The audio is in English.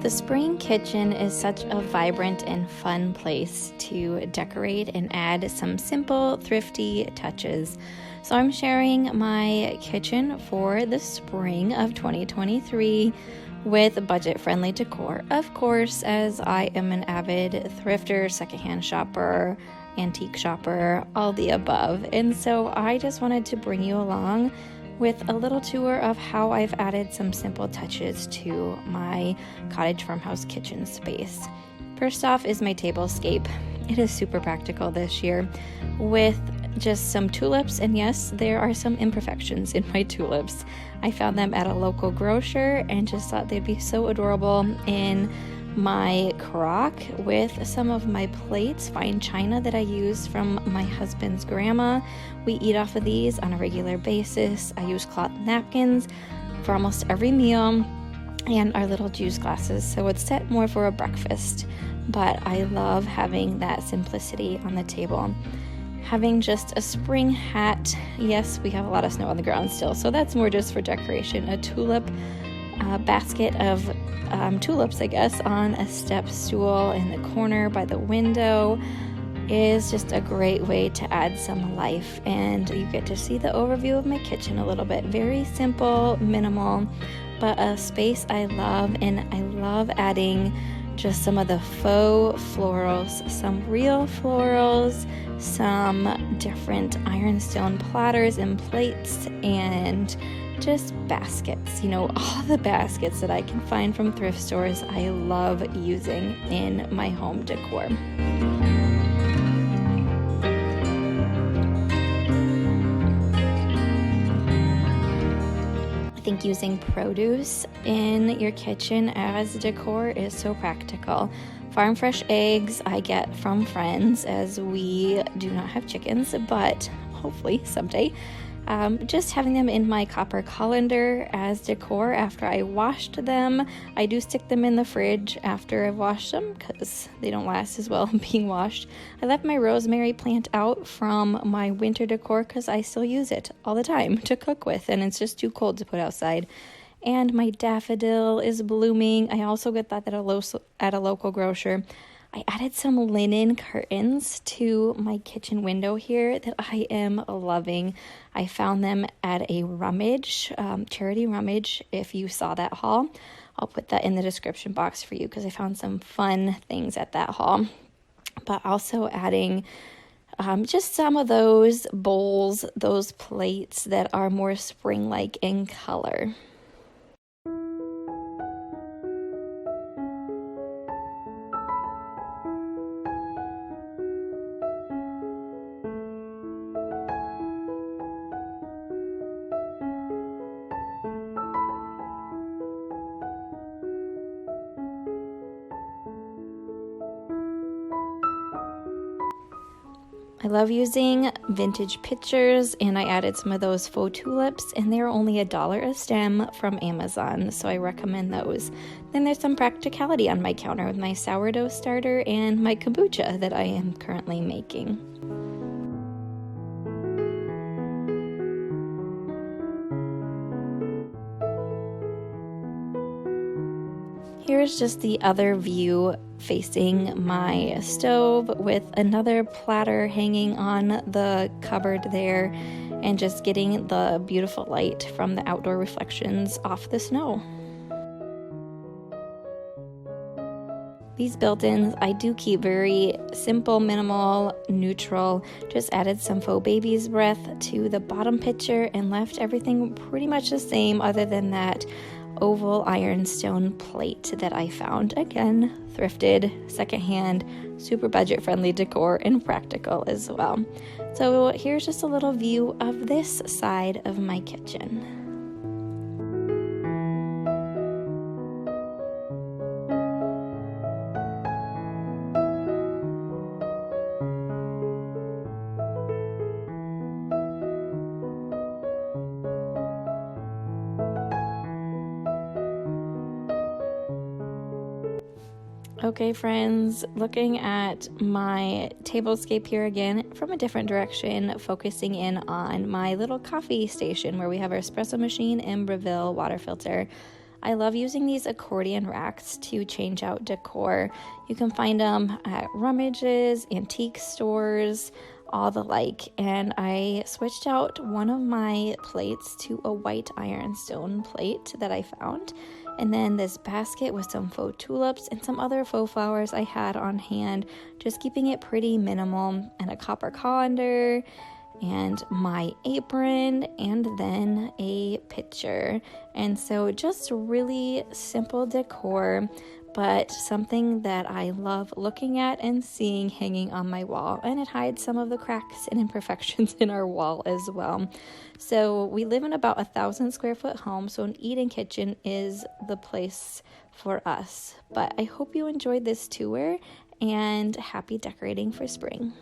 The spring kitchen is such a vibrant and fun place to decorate and add some simple, thrifty touches. So I'm sharing my kitchen for the spring of 2023 with budget-friendly decor. Of course, as I am an avid thrifter, secondhand shopper, antique shopper, all the above. And so I just wanted to bring you along with a little tour of how I've added some simple touches to my cottage farmhouse kitchen space. First off is my tablescape. It is super practical this year with just some tulips, and yes, there are some imperfections in my tulips. I found them at a local grocer and just thought they'd be so adorable in my crock with some of my plates, fine china that I use from my husband's grandma. We eat off of these on a regular basis. I use cloth napkins for almost every meal and our little juice glasses, so it's set more for a breakfast, but I love having that simplicity on the table. Having just a spring hat. Yes, we have a lot of snow on the ground still, so that's more just for decoration. A tulip basket of tulips, I guess, on a step stool in the corner by the window is just a great way to add some life, and you get to see the overview of my kitchen a little bit. Very simple, minimal, but a space I love, and I love adding just some of the faux florals, some real florals, some different ironstone platters and plates, and just baskets. You know, all the baskets that I can find from thrift stores, I love using in my home decor. I think using produce in your kitchen as decor is so practical. Farm fresh eggs I get from friends, as we do not have chickens, but hopefully someday. Just having them in my copper colander as decor after I washed them. I do stick them in the fridge after I've washed them because they don't last as well being washed. I left my rosemary plant out from my winter decor because I still use it all the time to cook with, and it's just too cold to put outside. And my daffodil is blooming. I also got that at a local grocer. I added some linen curtains to my kitchen window here that I am loving. I found them at a rummage, charity rummage. If you saw that haul, I'll put that in the description box for you because I found some fun things at that haul. But also adding just some of those bowls, those plates that are more spring-like in color. I love using vintage pictures, and I added some of those faux tulips, and they're only $1 a stem from Amazon, so I recommend those. Then there's some practicality on my counter with my sourdough starter and my kombucha that I am currently making. Here's just the other view facing my stove with another platter hanging on the cupboard there, and just getting the beautiful light from the outdoor reflections off the snow. These built-ins I do keep very simple, minimal, neutral. Just added some faux baby's breath to the bottom picture and left everything pretty much the same other than that oval ironstone plate that I found. Again, thrifted, secondhand, super budget-friendly decor, and practical as well. So here's just a little view of this side of my kitchen. Okay, friends, looking at my tablescape here again from a different direction, focusing in on my little coffee station where we have our espresso machine and Breville water filter. I love using these accordion racks to change out decor. You can find them at rummages, antique stores, all the like. And I switched out one of my plates to a white ironstone plate that I found. And then this basket with some faux tulips and some other faux flowers I had on hand, just keeping it pretty minimal, and a copper colander and my apron, and then a pitcher. And so just really simple decor, but something that I love looking at and seeing hanging on my wall. And it hides some of the cracks and imperfections in our wall as well. So we live in about 1,000 square foot home, so an eating kitchen is the place for us. But I hope you enjoyed this tour, and happy decorating for spring.